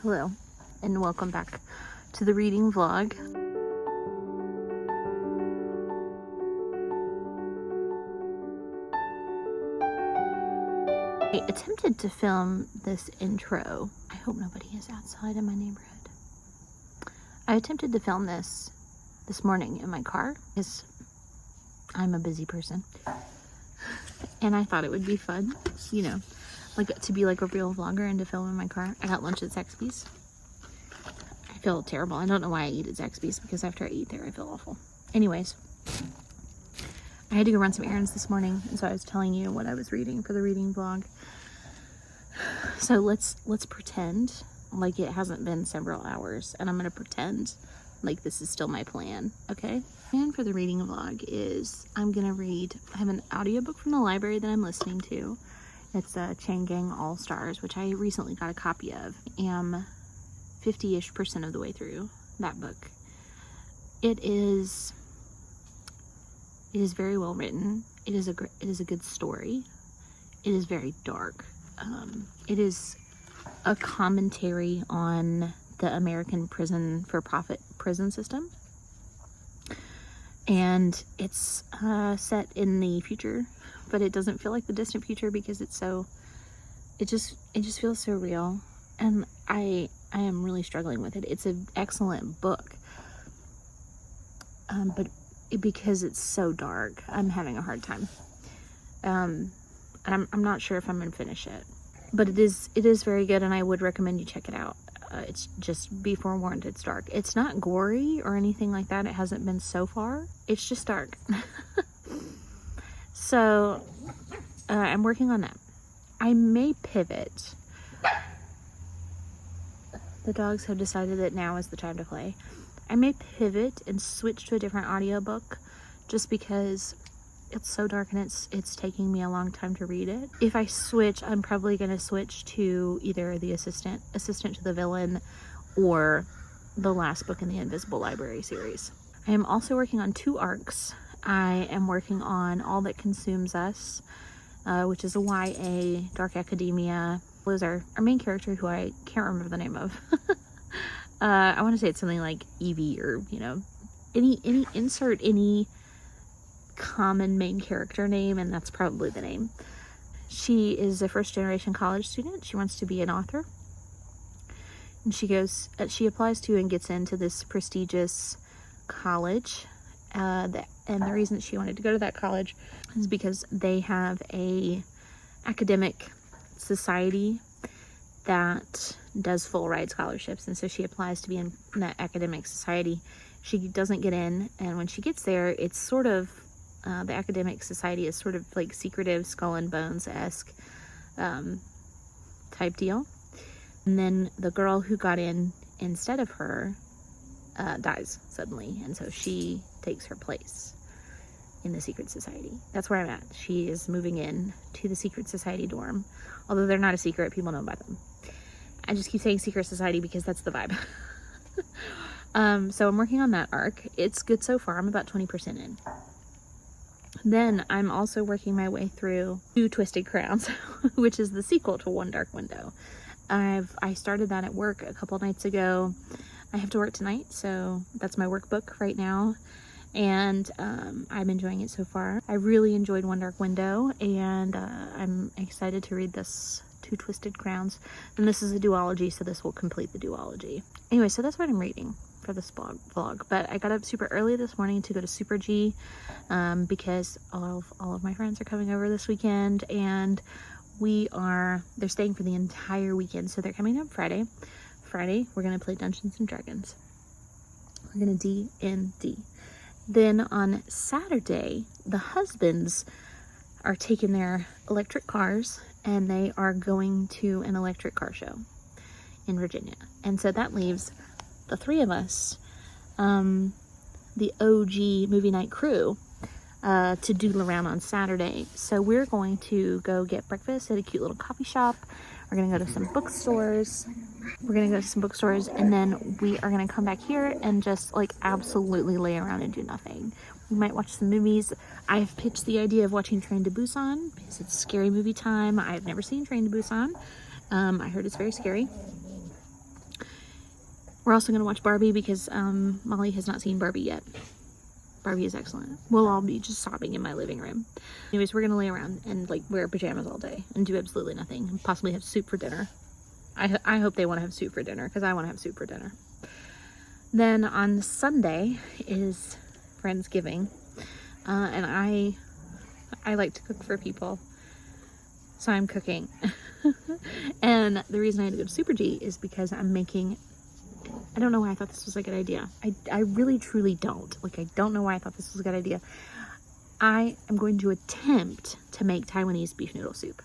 Hello, and welcome back to the reading vlog. I attempted to film this intro. I hope nobody is outside in my neighborhood. I attempted to film this morning in my car because I'm a busy person. And I thought it would be fun, you know, like to be like a real vlogger and to film in my car. I got lunch at Zaxby's. I feel terrible. I don't know why I eat at Zaxby's, because after I eat there I feel awful. Anyways, I had to go run some errands this morning, and so I was telling you what I was reading for the reading vlog. So let's pretend like it hasn't been several hours, and I'm gonna pretend like this is still my plan, okay? Plan for the reading vlog is I have an audiobook from the library that I'm listening to. It's Chain Gang All Stars, which I recently got a copy of. I'm 50-ish% of the way through that book. It is very well written. It is a good story. It is very dark. It is a commentary on the American for-profit prison system. And it's set in the future, but it doesn't feel like the distant future because it just feels so real. And I am really struggling with it. It's an excellent book, but because it's so dark, I'm having a hard time. And I'm not sure if I'm gonna finish it, but it is very good, and I would recommend you check it out. It's just, be forewarned, it's dark. It's not gory or anything like that. It hasn't been so far. It's just dark. So I'm working on that. I may pivot. The dogs have decided that now is the time to play. I may pivot and switch to a different audiobook just because it's so dark and it's taking me a long time to read it. If I switch, I'm probably going to switch to either the assistant to the Villan, or the last book in the Invisible Library series. I am also working on 2 arcs. I am working on All That Consumes Us, which is a YA, dark academia. Was our main character, who I can't remember the name of. I want to say it's something like Evie, or, you know, insert any common main character name, and that's probably the name. She is a first-generation college student. She wants to be an author, and she applies to and gets into this prestigious college. And the reason she wanted to go to that college is because they have a academic society that does full ride scholarships, and so she applies to be in that academic society. She doesn't get in, and when she gets there, it's sort of the academic society is sort of like secretive, Skull and Bones-esque type deal. And then the girl who got in instead of her dies suddenly, and so she takes her place in the secret society. That's where I'm at. She is moving in to the secret society dorm, although they're not a secret. People know about them. I just keep saying secret society because that's the vibe. So I'm working on that arc. It's good so far. I'm about 20% in. Then I'm also working my way through Two Twisted Crowns, which is the sequel to One Dark Window. I started that at work a couple nights ago. I have to work tonight, so that's my workbook right now, and I'm enjoying it so far. I really enjoyed One Dark Window, and I'm excited to read this Two Twisted Crowns. And this is a duology, so this will complete the duology. Anyway, so that's what I'm reading for this vlog. But I got up super early this morning to go to Super G because all of my friends are coming over this weekend, and they're staying for the entire weekend, so they're coming up Friday. We're gonna play Dungeons and Dragons. We're gonna D&D. Then on Saturday, the husbands are taking their electric cars, and they are going to an electric car show in Virginia. And so that leaves the 3 of us, the OG movie night crew, to doodle around on Saturday. So we're going to go get breakfast at a cute little coffee shop. We're gonna go to some bookstores. And then we are gonna come back here and just like absolutely lay around and do nothing. We might watch some movies. I've pitched the idea of watching Train to Busan because it's scary movie time. I've never seen Train to Busan. I heard it's very scary. We're also going to watch Barbie because Molly has not seen Barbie yet. Barbie is excellent. We'll all be just sobbing in my living room. Anyways, we're going to lay around and like wear pajamas all day and do absolutely nothing and possibly have soup for dinner. I hope they want to have soup for dinner because I want to have soup for dinner. Then on Sunday is Friendsgiving. And I like to cook for people. So I'm cooking. And the reason I had to go to Super G is because I'm making... I don't know why I thought this was a good idea. I really truly don't. Like, I don't know why I thought this was a good idea. I am going to attempt to make Taiwanese beef noodle soup.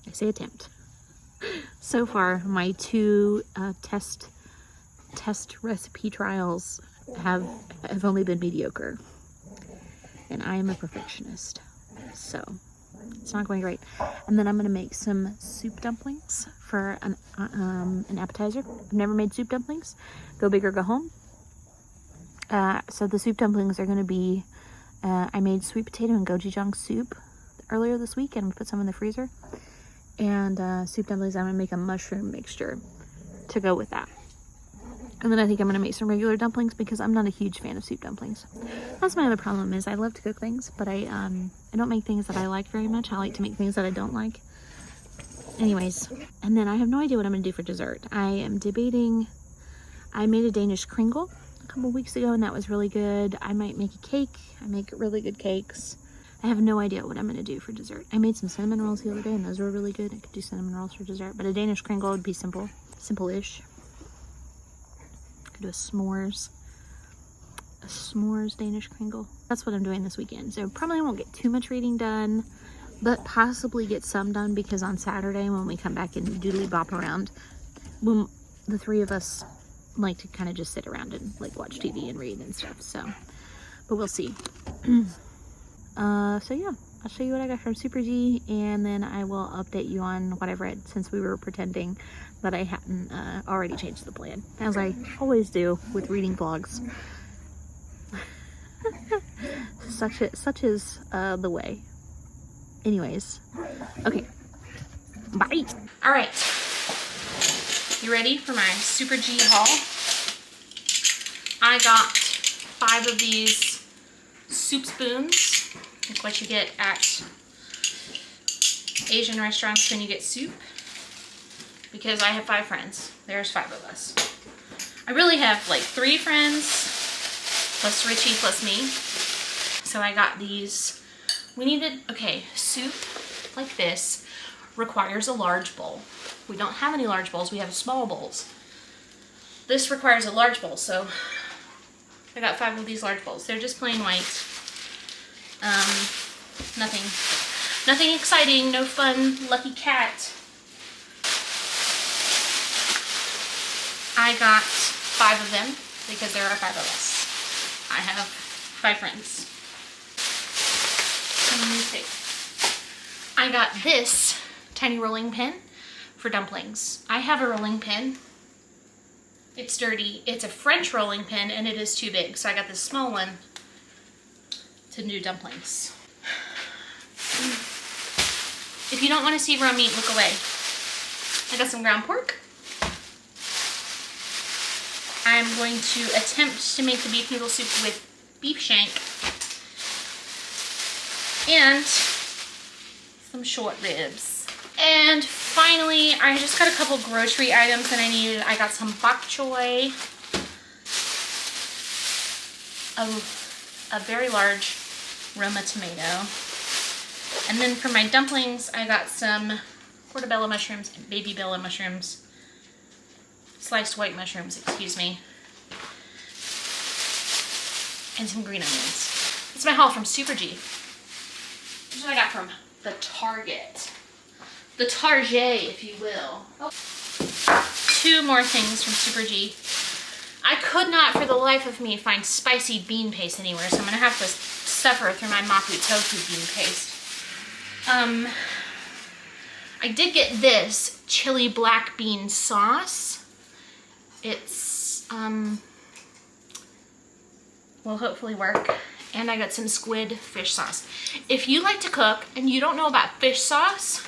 I say attempt. So far, my 2 test recipe trials have only been mediocre. And I am a perfectionist. So, it's not going great. And then I'm going to make some soup dumplings for an appetizer. I've never made soup dumplings. Go big or go home. So the soup dumplings are going to be, I made sweet potato and gochujang soup earlier this week and put some in the freezer. And soup dumplings, I'm going to make a mushroom mixture to go with that. And then I think I'm going to make some regular dumplings because I'm not a huge fan of soup dumplings. That's my other problem is I love to cook things, but I don't make things that I like very much. I like to make things that I don't like. Anyways, and then I have no idea what I'm going to do for dessert. I am debating, I made a Danish kringle a couple weeks ago and that was really good. I might make a cake. I make really good cakes. I have no idea what I'm going to do for dessert. I made some cinnamon rolls the other day and those were really good. I could do cinnamon rolls for dessert, but a Danish kringle would be simple-ish. Do a s'mores Danish kringle. That's what I'm doing this weekend. So probably won't get too much reading done, but possibly get some done because on Saturday when we come back and doodly bop around, when the 3 of us like to kind of just sit around and like watch TV and read and stuff. So, but we'll see. So yeah, I'll show you what I got from Super G and then I will update you on what I've read since we were pretending that I hadn't already changed the plan, as I always do with reading vlogs. such is the way. Anyways, okay, bye. All right, you ready for my Super G haul? I got 5 of these soup spoons, like what you get at Asian restaurants when you get soup. Because I have 5 friends. There's 5 of us. I really have like 3 friends, plus Richie, plus me. So I got these. We needed, okay, soup like this requires a large bowl. We don't have any large bowls, we have small bowls. This requires a large bowl, so I got 5 of these large bowls. They're just plain white. Nothing exciting, no fun, lucky cat. I got 5 of them because there are 5 of us. I have 5 friends. Let me see. I got this tiny rolling pin for dumplings. I have a rolling pin. It's dirty. It's a French rolling pin and it is too big. So I got this small one to do dumplings. If you don't want to see raw meat, look away. I got some ground pork. I'm going to attempt to make the beef noodle soup with beef shank and some short ribs. And finally, I just got a couple grocery items that I needed. I got some bok choy, a very large Roma tomato, and then for my dumplings, I got some portobello mushrooms and baby bella mushrooms. Sliced white mushrooms, excuse me, and some green onions. It's my haul from Super G. This is what I got from the Target. The Target, if you will. Oh. 2 more things from Super G. I could not for the life of me find spicy bean paste anywhere, so I'm gonna have to suffer through my mapo tofu bean paste. I did get this chili black bean sauce. It's, will hopefully work. And I got some squid fish sauce. If you like to cook and you don't know about fish sauce,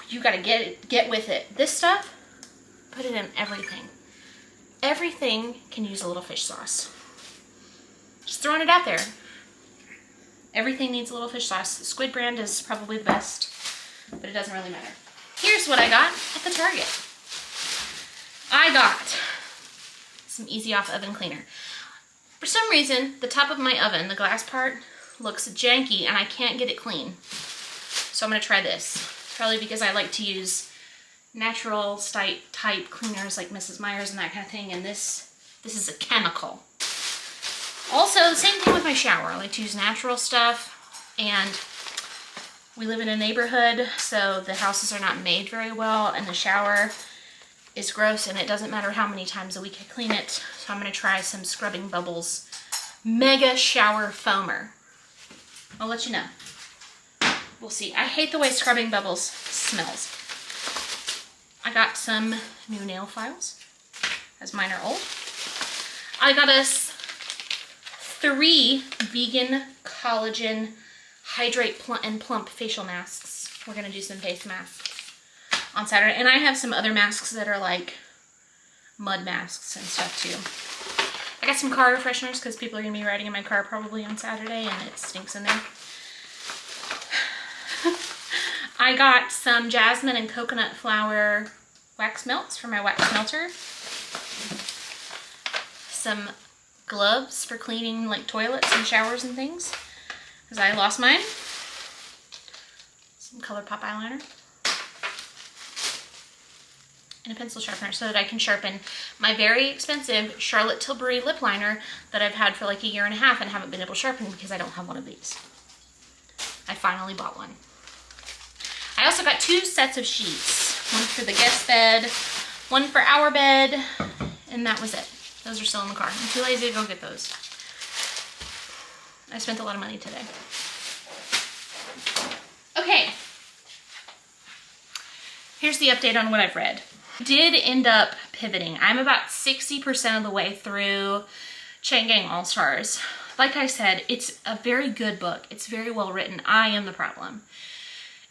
you gotta get with it. This stuff put it in everything. Everything can use a little fish sauce. Just throwing it out there. Everything needs a little fish sauce. The squid brand is probably the best, but it doesn't really matter. Here's what I got at the Target. I got some Easy Off oven cleaner. For some reason, the top of my oven, the glass part, looks janky and I can't get it clean. So I'm gonna try this. Probably because I like to use natural type cleaners like Mrs. Maehrer and that kind of thing, and this is a chemical. Also, the same thing with my shower. I like to use natural stuff, and we live in a neighborhood, so the houses are not made very well, and the shower is gross, and it doesn't matter how many times a week I clean it. So I'm gonna try some Scrubbing Bubbles Mega Shower Foamer. I'll let you know. We'll see. I hate the way Scrubbing Bubbles smells. I got some new nail files, as mine are old. I got us 3 vegan collagen hydrate and plump facial masks. We're gonna do some face masks on Saturday, and I have some other masks that are like mud masks and stuff too. I got some car fresheners because people are gonna be riding in my car probably on Saturday and it stinks in there. I got some jasmine and coconut flower wax melts for my wax melter. Some gloves for cleaning like toilets and showers and things, because I lost mine. Some ColourPop eyeliner. And a pencil sharpener so that I can sharpen my very expensive Charlotte Tilbury lip liner that I've had for like a year and a half and haven't been able to sharpen because I don't have one of these. I finally bought one. I also got 2 sets of sheets. One for the guest bed, one for our bed, and that was it. Those are still in the car. I'm too lazy to go get those. I spent a lot of money today. Okay. Here's the update on what I've read. Did end up pivoting. I'm about 60% of the way through Chain Gang All-Stars. Like I said, it's a very good book. It's very well written. I am the problem.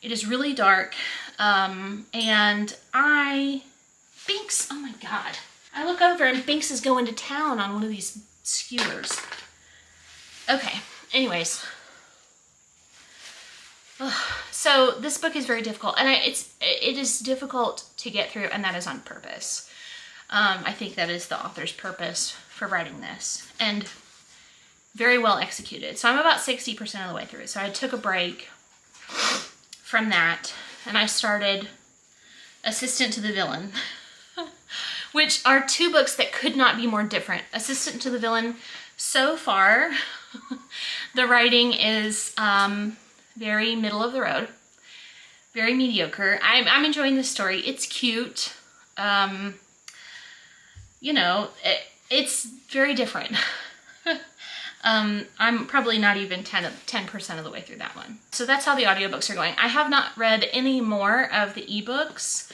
It is really dark, and Binks, oh my God. I look over and Binks is going to town on one of these skewers. Okay, anyways. So this book is very difficult, and it is difficult to get through, and that is on purpose. I think that is the author's purpose for writing this, and very well executed. So I'm about 60% of the way through. So I took a break from that, and I started Assistant to the Villain, which are 2 books that could not be more different. Assistant to the Villain, so far, the writing is very middle of the road, very mediocre. I'm enjoying the story. It's cute. You know, it's very different. I'm probably not even 10% of the way through that one. So that's how the audiobooks are going. I have not read any more of the ebooks,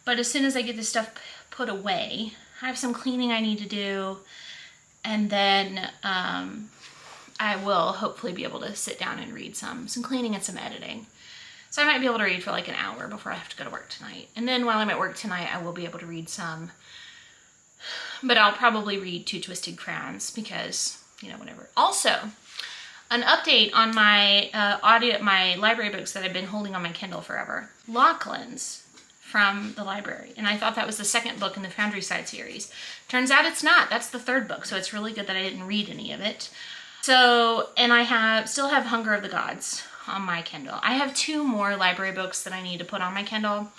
but as soon as I get this stuff put away, I have some cleaning I need to do, and then I will hopefully be able to sit down and read some cleaning and some editing. So I might be able to read for like an hour before I have to go to work tonight. And then while I'm at work tonight, I will be able to read some, but I'll probably read 2 Twisted Crowns because, you know, whatever. Also, an update on my my library books that I've been holding on my Kindle forever. Lachlan's from the library, and I thought that was the 2nd book in the Foundry Side series. Turns out it's not. That's the 3rd book, so it's really good that I didn't read any of it. So, and I still have Hunger of the Gods on my Kindle. I have 2 more library books that I need to put on my Kindle.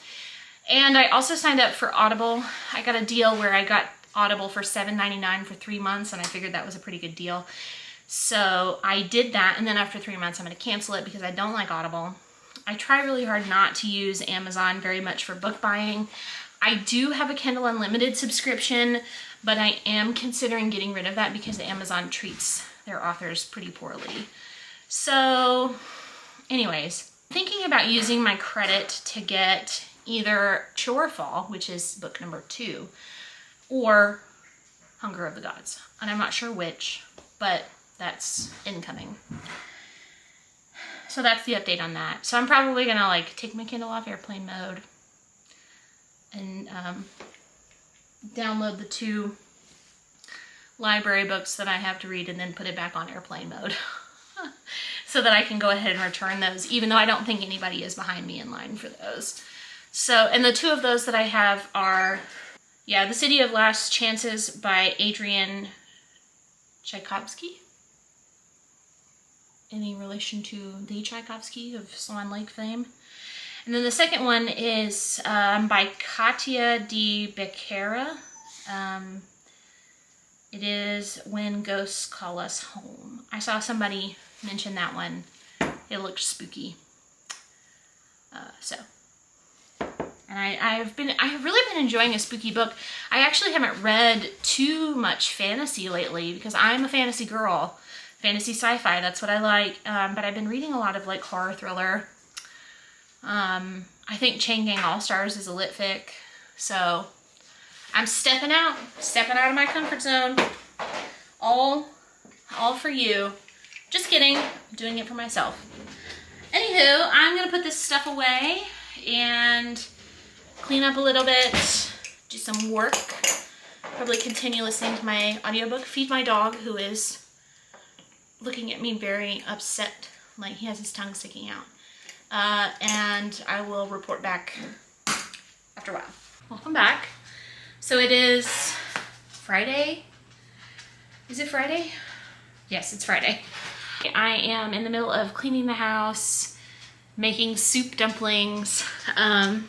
And I also signed up for Audible. I got a deal where I got Audible for $7.99 for 3 months, and I figured that was a pretty good deal. So I did that, and then after 3 months I'm going to cancel it because I don't like Audible. I try really hard not to use Amazon very much for book buying. I do have a Kindle Unlimited subscription, but I am considering getting rid of that because Amazon treats their authors pretty poorly. So anyways, thinking about using my credit to get either Shorefall, which is book number 2, or Hunger of the Gods. And I'm not sure which, but that's incoming. So that's the update on that. So I'm probably gonna like take my Kindle off airplane mode and download the 2 library books that I have to read and then put it back on airplane mode so that I can go ahead and return those, even though I don't think anybody is behind me in line for those. So, and the 2 of those that I have are, yeah, The City of Last Chances by Adrian Tchaikovsky. Any relation to the Tchaikovsky of Swan Lake fame. And then the second one is by Katia de Becerra. It is When Ghosts Call Us Home. I saw somebody mention that one. It looked spooky. And I've really been enjoying a spooky book. I actually haven't read too much fantasy lately because I'm a fantasy girl. Fantasy sci-fi, that's what I like. But I've been reading a lot of like horror thriller. I think Chain Gang All-Stars is a lit fic. So I'm stepping out of my comfort zone. All for you. Just kidding, I'm doing it for myself. Anywho, I'm gonna put this stuff away and clean up a little bit, do some work, probably continue listening to my audiobook, feed my dog who is looking at me very upset, like he has his tongue sticking out. And I will report back after a while. Welcome back. So it is Friday. Is it Friday? Yes, it's Friday. I am in the middle of cleaning the house, making soup dumplings. I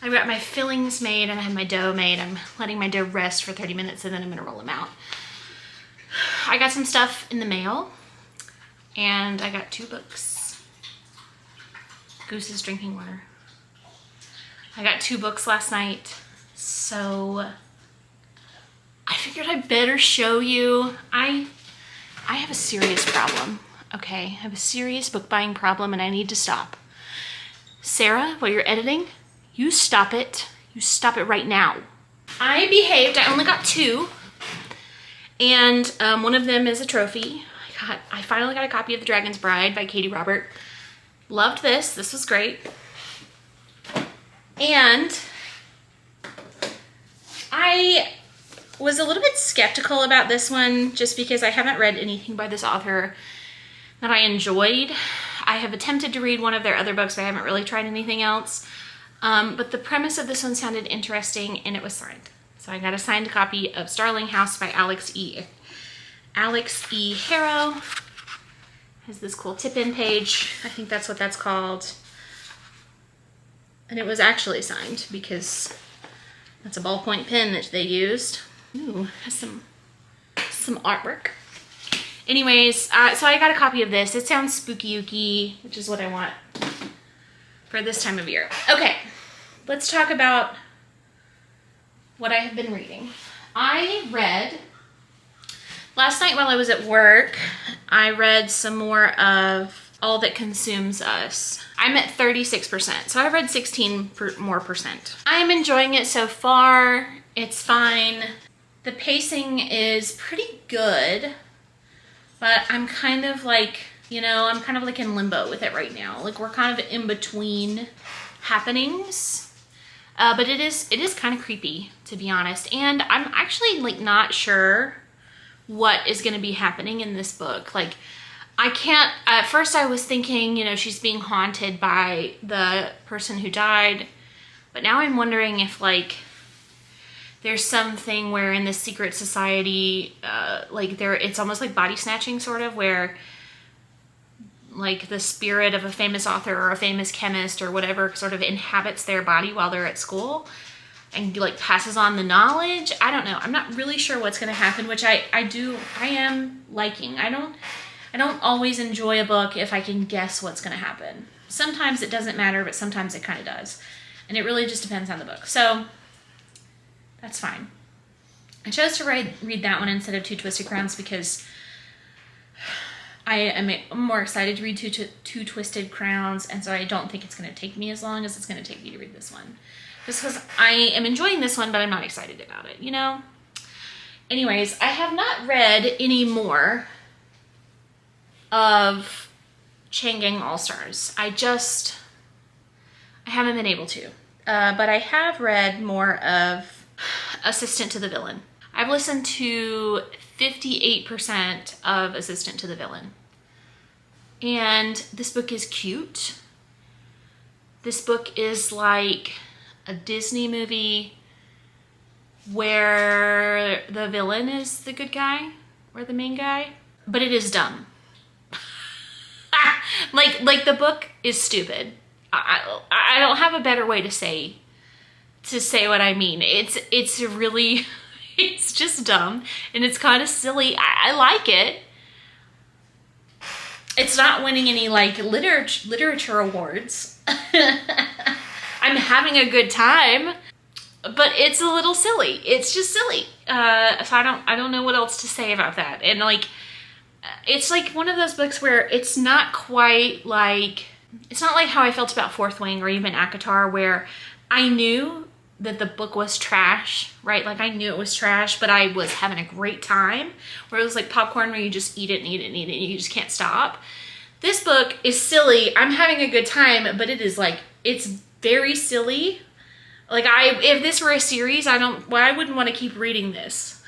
got my fillings made and I had my dough made. I'm letting my dough rest for 30 minutes and then I'm gonna roll them out. I got some stuff in the mail and I got 2 books. Goose is drinking water. I got 2 books last night, so I figured I better show you. I have a serious problem, okay? I have a serious book buying problem and I need to stop. Sarah, while you're editing, you stop it. You stop it right now. I behaved, I only got 2. And one of them is a trophy. I finally got a copy of The Dragon's Bride by Katie Robert. Loved this. This was great. And I was a little bit skeptical about this one just because I haven't read anything by this author that I enjoyed. I have attempted to read one of their other books, but I haven't really tried anything else. But the premise of this one sounded interesting and it was signed. So I got a signed copy of Starling House by Alex E. Harrow. Has this cool tip-in page. I think that's what that's called. And it was actually signed because that's a ballpoint pen that they used. Ooh, has some artwork. Anyways, so I got a copy of this. It sounds spooky-ooky, which is what I want for this time of year. Okay, let's talk about what I have been reading. I read, last night while I was at work, I read some more of All That Consumes Us. I'm at 36%, so I've read 16 more percent. I'm enjoying it so far. It's fine. The pacing is pretty good, but I'm kind of like, I'm kind of like in limbo with it right now. Like we're kind of in between happenings. But it is kind of creepy, to be honest. And I'm actually like not sure what is going to be happening in this book. Like I can't, at first I was thinking, she's being haunted by the person who died. But now I'm wondering if like there's something where in this secret society, it's almost like body snatching sort of, where like the spirit of a famous author or a famous chemist or whatever sort of inhabits their body while they're at school and like passes on the knowledge. I don't know. I'm not really sure what's going to happen, which I am liking. I don't always enjoy a book if I can guess what's going to happen. Sometimes it doesn't matter, but sometimes it kind of does. And it really just depends on the book. So that's fine. I chose to read that one instead of Two Twisted Crowns because I am more excited to read Two Twisted Crowns, and so I don't think it's going to take me as long as it's going to take me to read this one. Just because I am enjoying this one, but I'm not excited about it, Anyways, I have not read any more of Chain Gang All-Stars. I haven't been able to. But I have read more of Assistant to the Villain. I've listened to 58% of Assistant to the Villain. And this book is cute. This book is like a Disney movie where the villain is the good guy or the main guy, but it is dumb. like the book is stupid. I don't have a better way to say what I mean. It's really, it's just dumb and it's kind of silly. I like it. It's not winning any like literature awards. I'm having a good time, but it's a little silly. It's just silly. So I don't know what else to say about that. And like, it's like one of those books where it's not quite like, it's not like how I felt about Fourth Wing or even ACOTAR, where I knew that the book was trash, right? Like I knew it was trash, but I was having a great time, where it was like popcorn where you just eat it and eat it and eat it and you just can't stop. This book is silly. I'm having a good time, but it is like, it's very silly. Like if this were a series, I wouldn't want to keep reading this.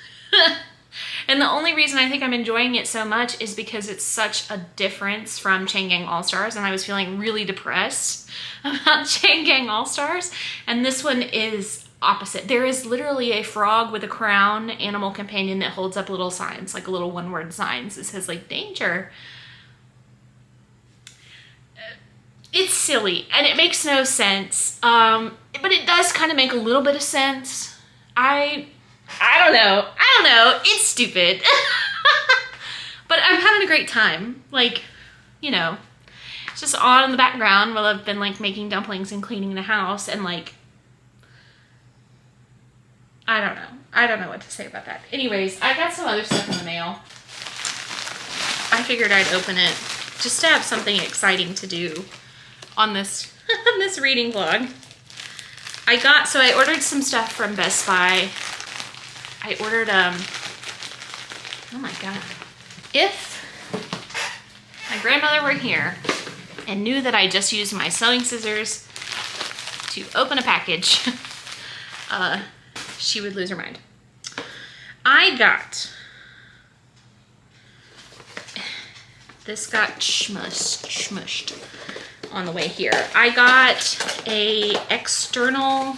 And the only reason I think I'm enjoying it so much is because it's such a difference from Chain Gang All-Stars, and I was feeling really depressed about Chain Gang All-Stars, and this one is opposite. There is literally a frog with a crown animal companion that holds up little signs, like little one-word signs. It says like danger. It's silly and it makes no sense, but it does kind of make a little bit of sense. I don't know. It's stupid. But I'm having a great time. Like, you know, it's just on in the background while I've been like making dumplings and cleaning the house and like, I don't know what to say about that. Anyways, I got some other stuff in the mail. I figured I'd open it just to have something exciting to do on this on this reading vlog. I ordered some stuff from Best Buy. I ordered, oh my God. If my grandmother were here and knew that I just used my sewing scissors to open a package, she would lose her mind. I got, this got smushed on the way here. I got a external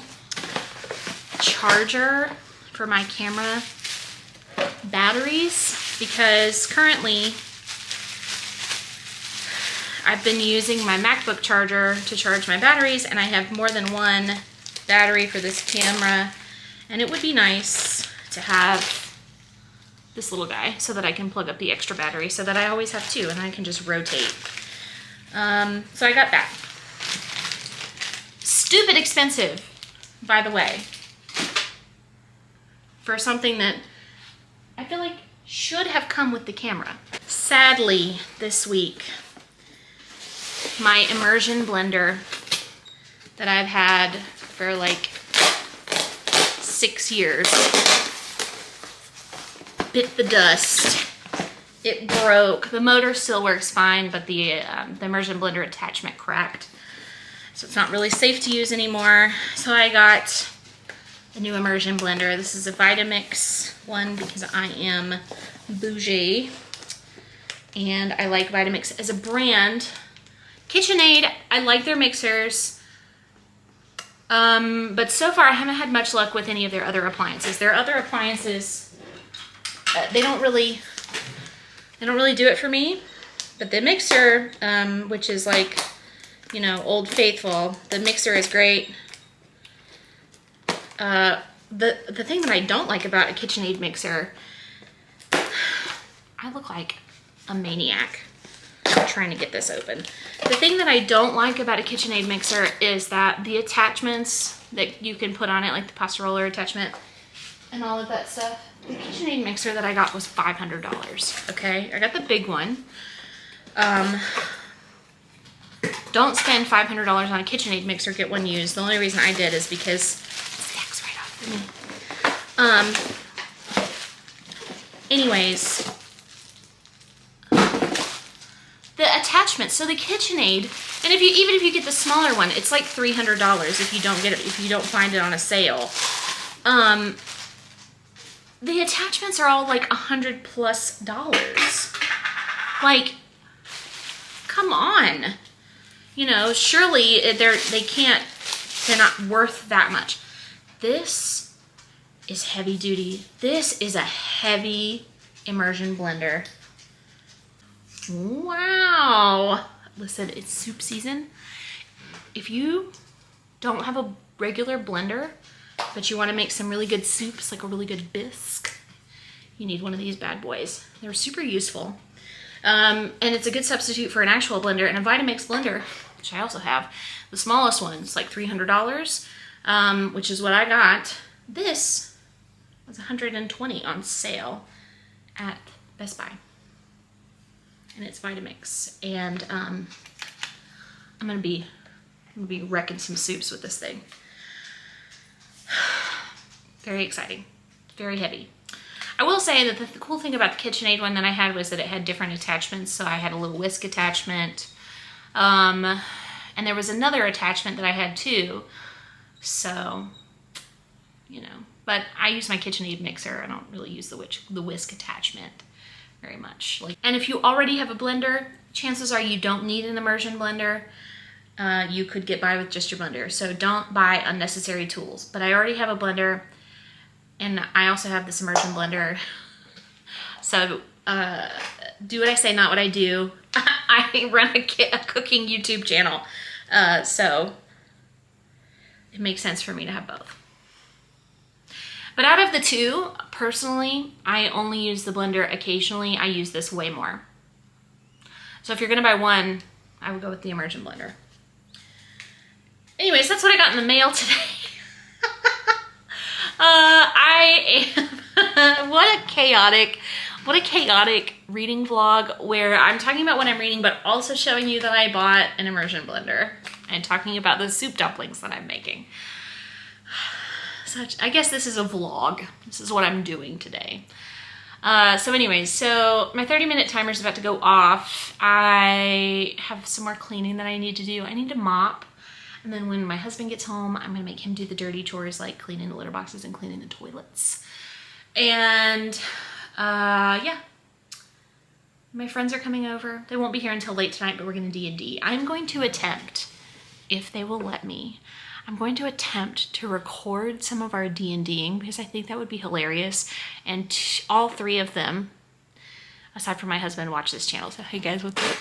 charger for my camera batteries, because currently I've been using my MacBook charger to charge my batteries, and I have more than one battery for this camera, and it would be nice to have this little guy so that I can plug up the extra battery so that I always have two and I can just rotate. So I got that. Stupid expensive, by the way, for something that I feel like should have come with the camera. Sadly, this week, my immersion blender that I've had for like 6 years bit the dust. It broke. The motor still works fine, but the immersion blender attachment cracked. So it's not really safe to use anymore. So I got a new immersion blender. This is a Vitamix one because I am bougie. And I like Vitamix as a brand. KitchenAid, I like their mixers. But so far I haven't had much luck with any of their other appliances. Their other appliances, they don't really do it for me. But the mixer, which is like, you know, Old Faithful, the mixer is great. The thing that I don't like about a KitchenAid mixer, I look like a maniac trying to get this open. The thing that I don't like about a KitchenAid mixer is that the attachments that you can put on it, like the pasta roller attachment and all of that stuff, the KitchenAid mixer that I got was $500, okay? I got the big one. Don't spend $500 on a KitchenAid mixer, get one used. The only reason I did is because it stacks right off for me. Anyways, the attachment, so the KitchenAid, and even if you get the smaller one, it's like $300 if you don't get it, if you don't find it on a sale. the attachments are all like $100+ Like, come on. You know, surely they're not worth that much. This is heavy duty. This is a heavy immersion blender. Wow. Listen, it's soup season. If you don't have a regular blender, but you want to make some really good soups, like a really good bisque, you need one of these bad boys. They're super useful. And it's a good substitute for an actual blender. And a Vitamix blender, which I also have, the smallest one, it's like $300, which is what I got. This was $120 on sale at Best Buy. And it's Vitamix. And I'm gonna be wrecking some soups with this thing. Very exciting, very heavy. I will say that the cool thing about the KitchenAid one that I had was that it had different attachments. So I had a little whisk attachment, and there was another attachment that I had too. So, you know, but I use my KitchenAid mixer. I don't really use the whisk attachment very much. And if you already have a blender, chances are you don't need an immersion blender. You could get by with just your blender. So don't buy unnecessary tools. But I already have a blender, and I also have this immersion blender. So do what I say, not what I do. I run a cooking YouTube channel. So it makes sense for me to have both. But out of the two, personally, I only use the blender occasionally. I use this way more. So if you're gonna buy one, I would go with the immersion blender. Anyways, that's what I got in the mail today. I am, what a chaotic reading vlog where I'm talking about what I'm reading, but also showing you that I bought an immersion blender and talking about the soup dumplings that I'm making. I guess this is a vlog. This is what I'm doing today. So anyways, so my 30-minute timer is about to go off. I have some more cleaning that I need to do. I need to mop. And then when my husband gets home, I'm gonna make him do the dirty chores like cleaning the litter boxes and cleaning the toilets. And yeah, my friends are coming over. They won't be here until late tonight, but we're gonna D&D. I'm going to attempt, if they will let me, I'm going to attempt to record some of our D&Ding because I think that would be hilarious. And all three of them, aside from my husband, watch this channel. So hey guys, what's up?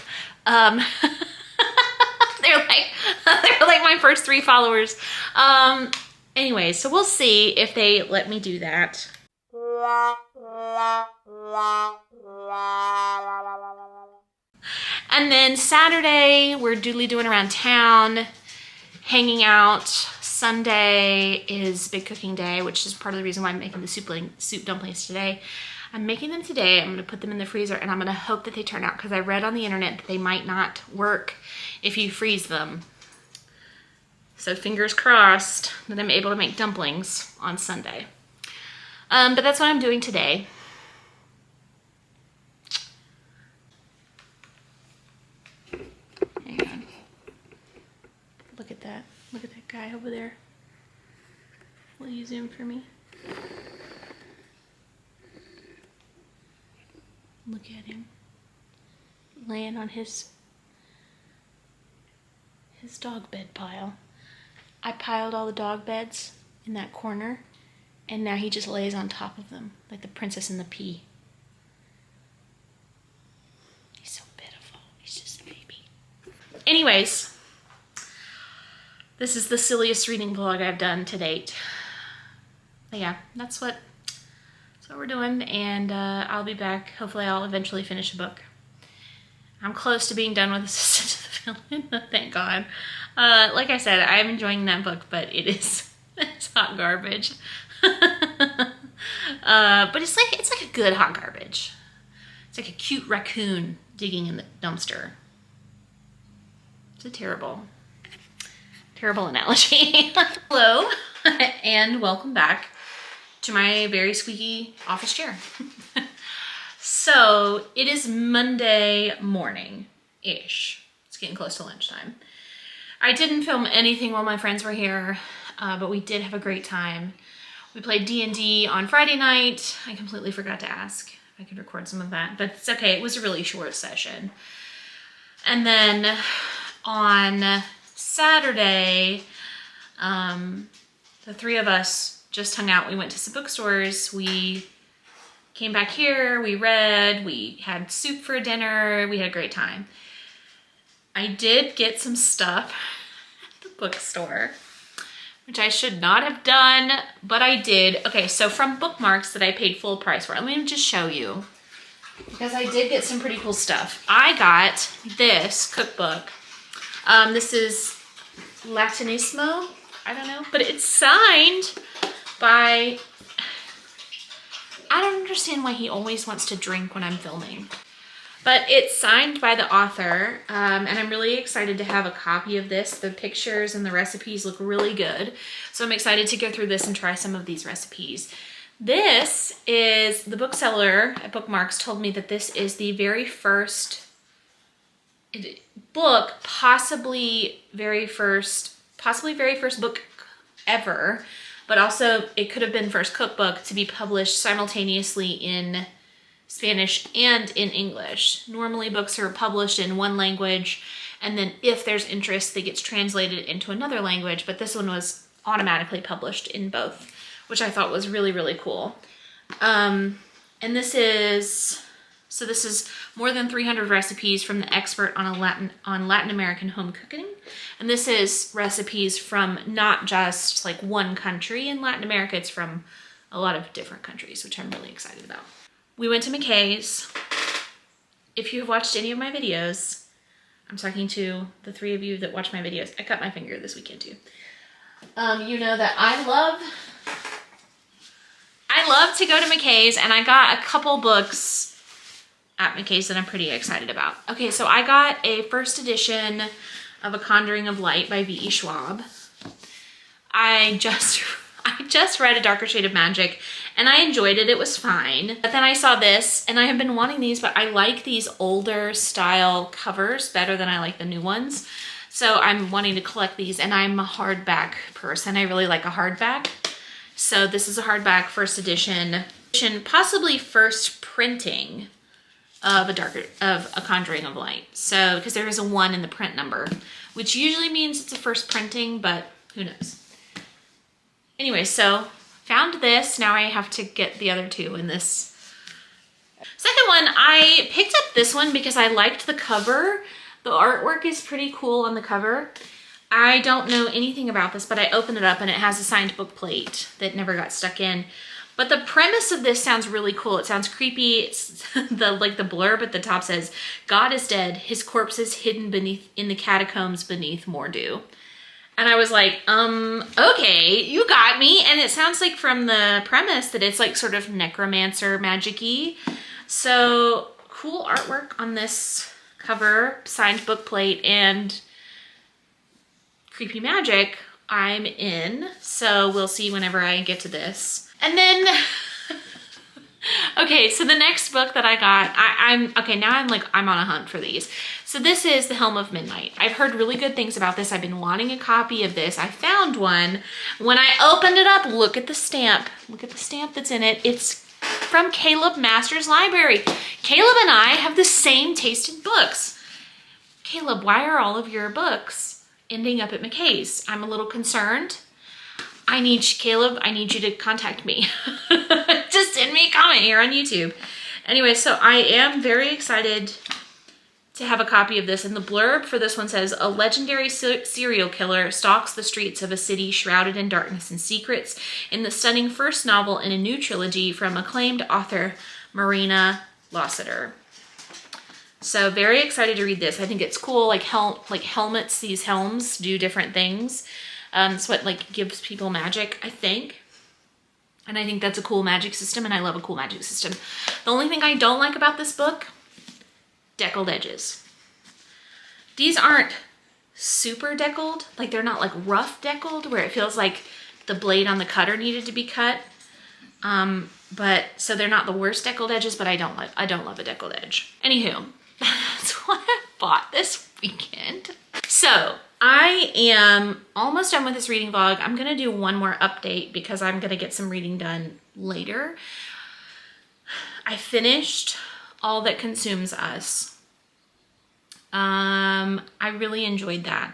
They're like my first 3 followers. Anyway, so we'll see if they let me do that. And then Saturday, we're doodly doing around town, hanging out. Sunday is big cooking day, which is part of the reason why I'm making the soup dumplings today. I'm making them today. I'm gonna put them in the freezer and I'm gonna hope that they turn out, because I read on the internet that they might not work if you freeze them. So fingers crossed that I'm able to make dumplings on Sunday. But that's what I'm doing today. Hang on. Look at that. Look at that guy over there. Will you zoom for me? Look at him. Laying on his dog bed pile. I piled all the dog beds in that corner, and now he just lays on top of them, like the Princess and the Pea. He's so pitiful. He's just a baby. Anyways, this is the silliest reading vlog I've done to date. But yeah, that's what we're doing, and I'll be back. Hopefully I'll eventually finish a book. I'm close to being done with Assistant to the Villain, thank God. Like I said, I'm enjoying that book, but it's hot garbage. But it's like a good hot garbage. It's like a cute raccoon digging in the dumpster. It's a terrible analogy. Hello, and welcome back to my very squeaky office chair. So it is Monday morning-ish. It's getting close to lunchtime. I didn't film anything while my friends were here, but we did have a great time. We played D&D on Friday night. I completely forgot to ask if I could record some of that, but it's okay. It was a really short session. And then on Saturday, the three of us just hung out. We went to some bookstores. We came back here. We read. We had soup for dinner. We had a great time. I did get some stuff at the bookstore, which I should not have done, but I did. Okay, so from bookmarks that I paid full price for. Let me just show you, because I did get some pretty cool stuff. I got this cookbook. This is Latinismo, I don't know, but it's signed by, I don't understand why he always wants to drink when I'm filming. But it's signed by the author, and I'm really excited to have a copy of this. The pictures and the recipes look really good. So I'm excited to go through this and try some of these recipes. This is, the bookseller at Bookmarks told me that this is the very first book, possibly very first book ever, but also it could have been first cookbook to be published simultaneously in Spanish and in English. Normally books are published in one language, and then if there's interest, they get translated into another language, but this one was automatically published in both, which I thought was really, really cool. And this is more than 300 recipes from the expert on Latin American home cooking. And this is recipes from not just like one country in Latin America, it's from a lot of different countries, which I'm really excited about. We went to McKay's. If you've watched any of my videos, I'm talking to the three of you that watch my videos. I cut my finger this weekend too. You know that I love to go to McKay's, and I got a couple books at McKay's that I'm pretty excited about. Okay, so I got a first edition of A Conjuring of Light by V.E. Schwab. I just read A Darker Shade of Magic, and I enjoyed it. It was fine. But then I saw this, and I have been wanting these, but I like these older style covers better than I like the new ones. So I'm wanting to collect these, and I'm a hardback person. I really like a hardback. So this is a hardback first edition, possibly first printing of A Conjuring of Light. So, because there is a 1 in the print number, which usually means it's a first printing, but who knows. Anyway, so found this. Now I have to get the other two in this. Second one, I picked up this one because I liked the cover. The artwork is pretty cool on the cover. I don't know anything about this, but I opened it up and it has a signed book plate that never got stuck in. But the premise of this sounds really cool. It sounds creepy. It's the blurb at the top says, "God is dead. His corpse is hidden in the catacombs beneath Mordu." And I was like, okay, you got me. And it sounds like from the premise that it's like sort of necromancer magic-y. So cool artwork on this cover, signed book plate, and creepy magic. I'm in. So we'll see whenever I get to this. And then, okay, so the next book that I got, I'm on a hunt for these. So this is The Helm of Midnight. I've heard really good things about this. I've been wanting a copy of this. I found one. When I opened it up, look at the stamp. Look at the stamp that's in it. It's from Caleb Masters Library. Caleb and I have the same taste in books. Caleb, why are all of your books ending up at McKay's? I'm a little concerned. Caleb, I need you to contact me. Just send me a comment here on YouTube. Anyway, so I am very excited to have a copy of this. And the blurb for this one says, "A legendary serial killer stalks the streets of a city shrouded in darkness and secrets in the stunning first novel in a new trilogy from acclaimed author Marina Lassiter." So very excited to read this. I think it's cool, like helmets, these helms do different things. It's what like gives people magic, I think. And I think that's a cool magic system, and I love a cool magic system. The only thing I don't like about this book, deckled edges. These aren't super deckled, like they're not like rough deckled where it feels like the blade on the cutter needed to be cut. But so they're not the worst deckled edges, but I don't love a deckled edge. Anywho, that's what I bought this weekend. So I am almost done with this reading vlog. I'm going to do one more update because I'm going to get some reading done later. I finished All That Consumes Us. I really enjoyed that.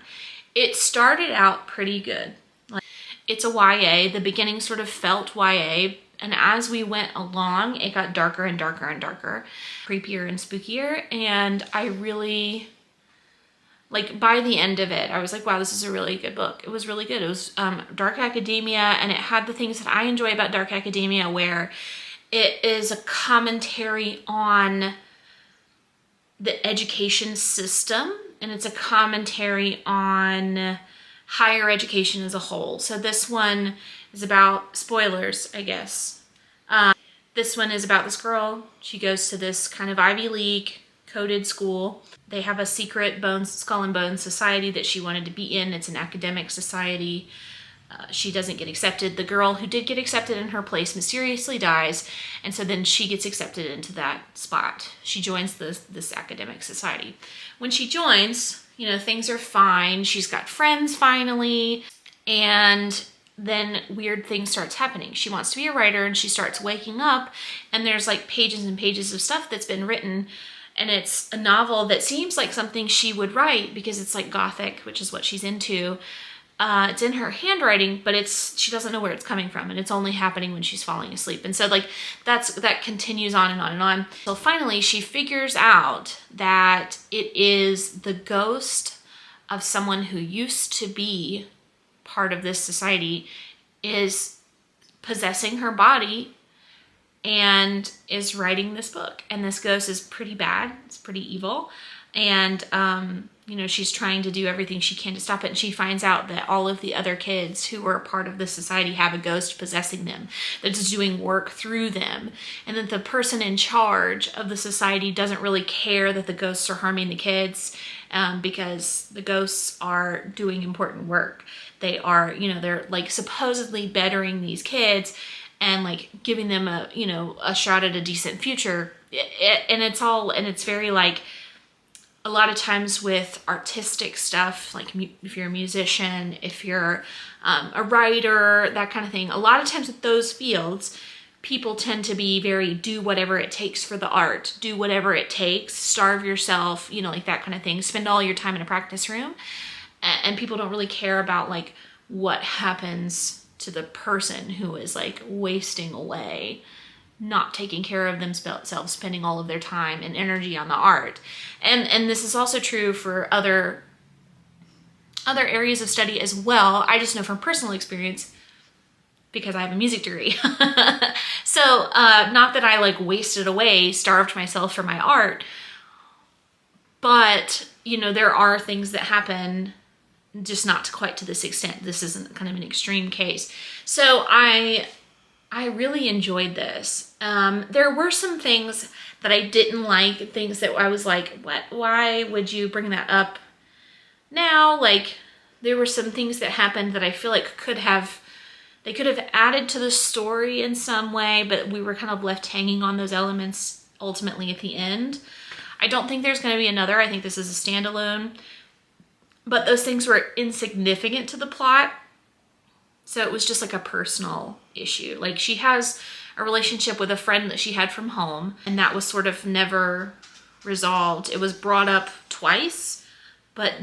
It started out pretty good. Like, it's a YA. The beginning sort of felt YA. And as we went along, it got darker and darker and darker, creepier and spookier. And I really, like, by the end of it, I was like, wow, this is a really good book. It was really good. It was dark academia, and it had the things that I enjoy about dark academia, where it is a commentary on the education system, and it's a commentary on higher education as a whole. So this one is about, spoilers, I guess. This one is about this girl. She goes to this kind of Ivy League coded school. They have a secret skull and bones society that she wanted to be in. It's an academic society. She doesn't get accepted. The girl who did get accepted in her place mysteriously dies, and so then she gets accepted into that spot. She joins this academic society. When she joins, you know, things are fine. She's got friends finally, and then weird things starts happening. She wants to be a writer, and she starts waking up, and there's like pages and pages of stuff that's been written, and it's a novel that seems like something she would write because it's like gothic, which is what she's into. It's in her handwriting, but she doesn't know where it's coming from, and it's only happening when she's falling asleep. And so like that continues on and on and on. So finally she figures out that it is the ghost of someone who used to be part of this society is possessing her body and is writing this book. And this ghost is pretty bad. It's pretty evil. And, you know, she's trying to do everything she can to stop it. And she finds out that all of the other kids who were a part of this society have a ghost possessing them that's doing work through them. And that the person in charge of the society doesn't really care that the ghosts are harming the kids, because the ghosts are doing important work. They are, you know, they're like supposedly bettering these kids and like giving them a, you know, a shot at a decent future. And it's very like, a lot of times with artistic stuff, like if you're a musician, if you're a writer, that kind of thing, a lot of times with those fields, people tend to be very do whatever it takes for the art, do whatever it takes, starve yourself, you know, like that kind of thing, spend all your time in a practice room. And people don't really care about like what happens to the person who is like wasting away, not taking care of themselves, spending all of their time and energy on the art. And this is also true for other areas of study as well. I just know from personal experience, because I have a music degree. So not that I like wasted away, starved myself for my art, but you know, there are things that happen, just not quite to this extent. This isn't kind of an extreme case. So I really enjoyed this. There were some things that I didn't like, things that I was like, what? Why would you bring that up now? Like, there were some things that happened that I feel like they could have added to the story in some way, but we were kind of left hanging on those elements ultimately at the end. I don't think there's going to be another. I think this is a standalone. But those things were insignificant to the plot. So it was just like a personal issue. Like, she has a relationship with a friend that she had from home, and that was sort of never resolved. It was brought up twice, but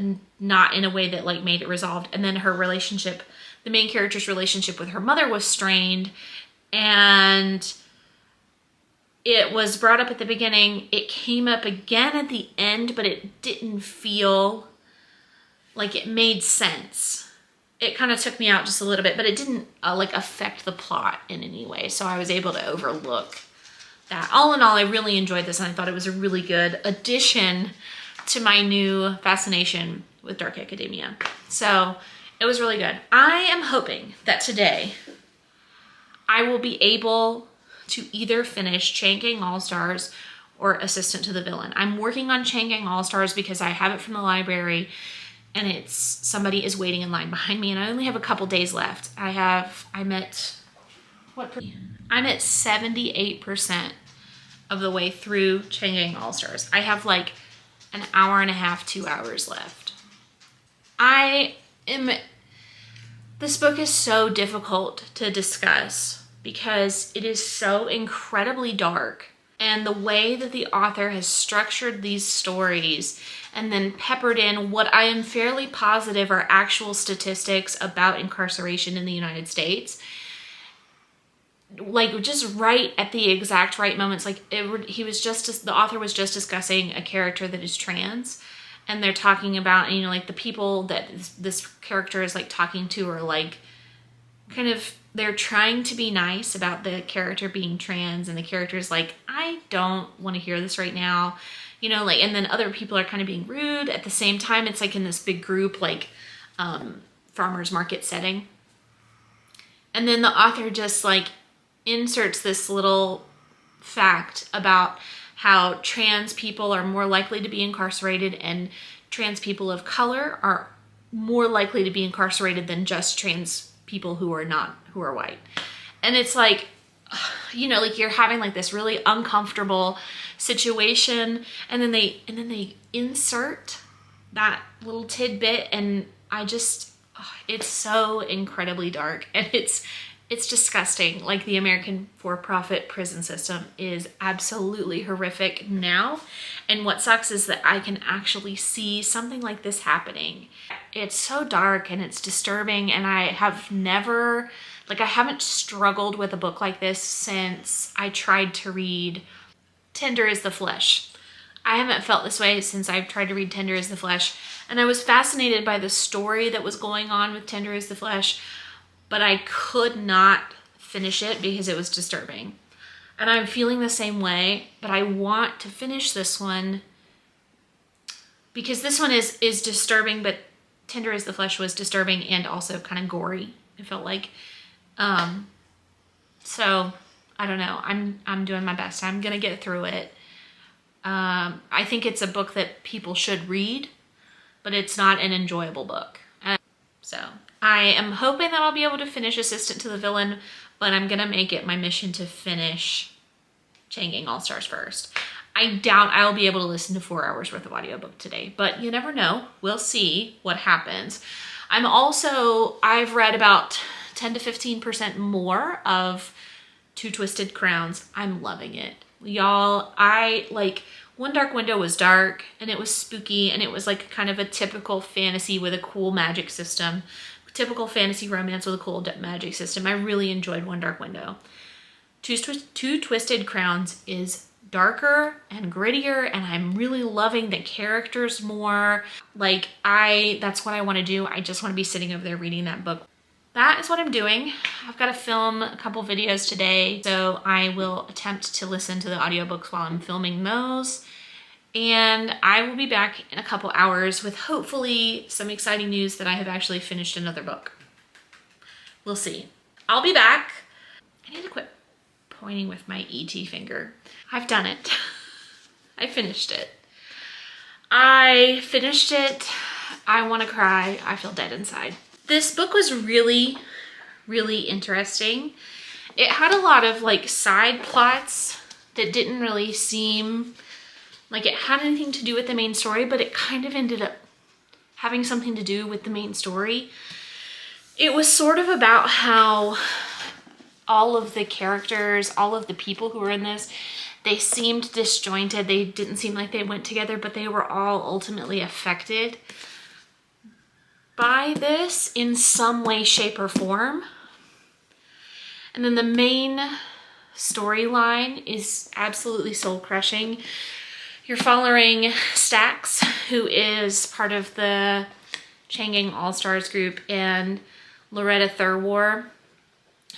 not in a way that like made it resolved. And then her relationship, the main character's relationship with her mother was strained, and it was brought up at the beginning. It came up again at the end, but it didn't feel like it made sense. It kind of took me out just a little bit, but it didn't like affect the plot in any way. So I was able to overlook that. All in all, I really enjoyed this, and I thought it was a really good addition to my new fascination with dark academia. So it was really good. I am hoping that today I will be able to either finish Chain Gang All-Stars or Assistant to the Villain. I'm working on Chain Gang All-Stars because I have it from the library, and somebody is waiting in line behind me, and I only have a couple days left. I'm at 78% of the way through Chain Gang All-Stars. I have like an hour and a half, 2 hours left. This book is so difficult to discuss because it is so incredibly dark. And the way that the author has structured these stories and then peppered in what I am fairly positive are actual statistics about incarceration in the United States, like just right at the exact right moments. Like the author was just discussing a character that is trans, and they're talking about, you know, like the people that this character is like talking to are like kind of, they're trying to be nice about the character being trans, and the character's like, I don't want to hear this right now, you know, like, and then other people are kind of being rude at the same time. It's like in this big group, like farmers market setting. And then the author just like inserts this little fact about how trans people are more likely to be incarcerated, and trans people of color are more likely to be incarcerated than just trans people who are white. And it's like, you know, like you're having like this really uncomfortable situation, and then they insert that little tidbit, and it's so incredibly dark, and it's disgusting. Like the American for-profit prison system is absolutely horrific now. And what sucks is that I can actually see something like this happening. It's so dark and it's disturbing, and I haven't struggled with a book like this since I tried to read Tender is the Flesh. I haven't felt this way since I've tried to read Tender is the Flesh. And I was fascinated by the story that was going on with Tender is the Flesh, but I could not finish it because it was disturbing. And I'm feeling the same way, but I want to finish this one because this one is disturbing, but Tender is the Flesh was disturbing and also kind of gory, it felt like. So I don't know. I'm doing my best. I'm gonna get through it. I think it's a book that people should read, but it's not an enjoyable book. So I am hoping that I'll be able to finish Assistant to the Villain, but I'm gonna make it my mission to finish Chain Gang All-Stars first. I doubt I'll be able to listen to 4 hours worth of audiobook today, but you never know. We'll see what happens. I've read about 10 to 15% more of Two Twisted Crowns. I'm loving it. Y'all, One Dark Window was dark and it was spooky, and it was like kind of a typical fantasy with a cool magic system. Typical fantasy romance with a cool magic system. I really enjoyed One Dark Window. Two Twisted Crowns is darker and grittier, and I'm really loving the characters more. That's what I want to do. I just want to be sitting over there reading that book. That is what I'm doing. I've got to film a couple videos today, so I will attempt to listen to the audiobooks while I'm filming those. And I will be back in a couple hours with hopefully some exciting news that I have actually finished another book. We'll see. I'll be back. I need to quit pointing with my ET finger. I've done it. I finished it. I finished it. I want to cry. I feel dead inside. This book was really, really interesting. It had a lot of side plots that didn't really seem like it had anything to do with the main story, but it kind of ended up having something to do with the main story. It was sort of about how all of the characters, all of the people who were in this, they seemed disjointed. They didn't seem like they went together, but they were all ultimately affected by this in some way, shape, or form. And then the main storyline is absolutely soul-crushing. You're following Stax, who is part of the Chain Gang All-Stars group, and Loretta Thurwar,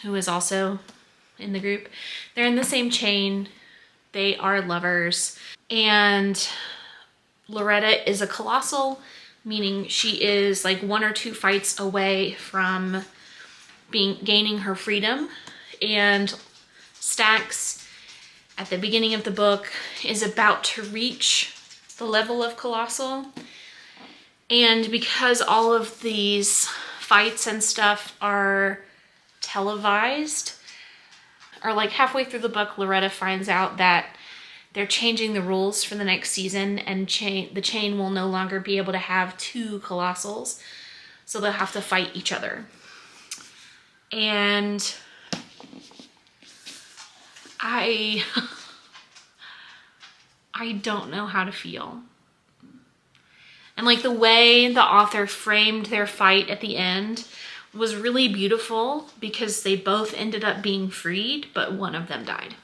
who is also in the group. They're in the same chain. They are lovers. And Loretta is a colossal, meaning she is 1 or 2 fights away from gaining her freedom. And Stax, at the beginning of the book, is about to reach the level of colossal. And because all of these fights and stuff are televised, or halfway through the book, Loretta finds out that they're changing the rules for the next season, and the chain will no longer be able to have 2 colossals. So they'll have to fight each other. And I don't know how to feel. And like the way the author framed their fight at the end was really beautiful, because they both ended up being freed, but one of them died.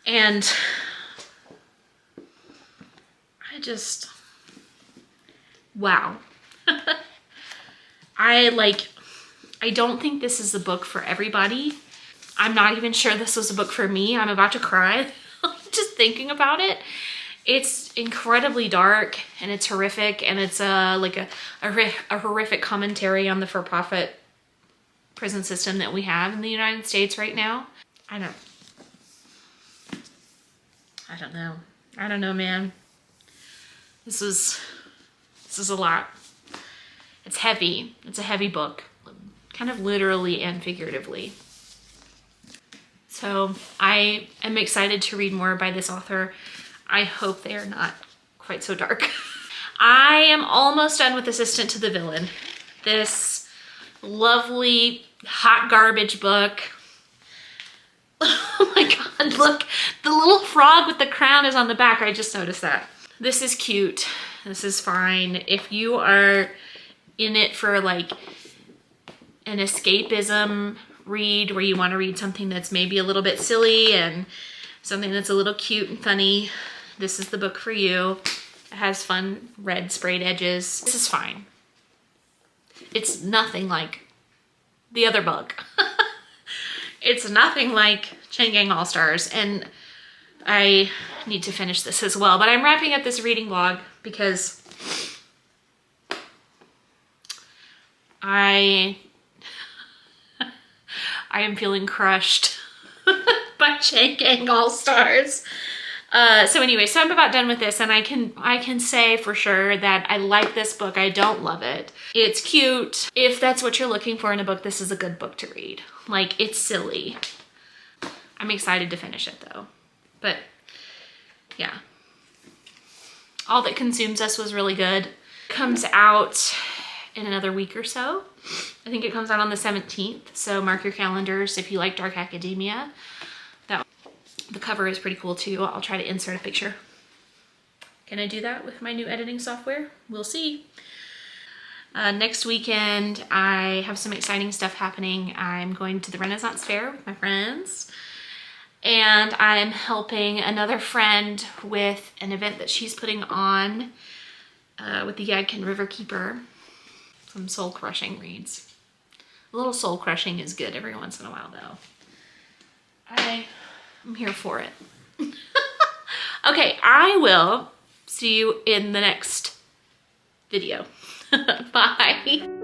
And I just, wow. I don't think this is a book for everybody. I'm not even sure this was a book for me. I'm about to cry just thinking about it. It's incredibly dark, and it's horrific, and it's like a horrific commentary on the for-profit prison system that we have in the United States right now. I don't know, man. This is a lot. It's heavy. It's a heavy book, kind of literally and figuratively. So I am excited to read more by this author. I hope they are not quite so dark. I am almost done with Assistant to the Villain. This lovely hot garbage book. Oh my God, look, the little frog with the crown is on the back. I just noticed that. This is cute. This is fine. If you are in it for like an escapism read, where you want to read something that's maybe a little bit silly and something that's a little cute and funny, this is the book for you. It has fun red sprayed edges. This is fine. It's nothing like the other book. It's nothing like Chain Gang All-Stars, and I need to finish this as well. But I'm wrapping up this reading vlog because I am feeling crushed by Chain Gang All-Stars. So anyway, so I'm about done with this, and I can say for sure that I like this book. I don't love it. It's cute. If that's what you're looking for in a book, this is a good book to read. Like, it's silly. I'm excited to finish it though. But yeah. All That Consumes Us was really good. Comes out in another week or so. I think it comes out on the 17th. So mark your calendars if you like dark academia. The cover is pretty cool too. I'll try to insert a picture. Can I do that with my new editing software? We'll see. Next weekend, I have some exciting stuff happening. I'm going to the Renaissance Fair with my friends, and I'm helping another friend with an event that she's putting on with the Yadkin Riverkeeper. Some soul-crushing reads. A little soul-crushing is good every once in a while though. I'm here for it. Okay, I will see you in the next video. Bye.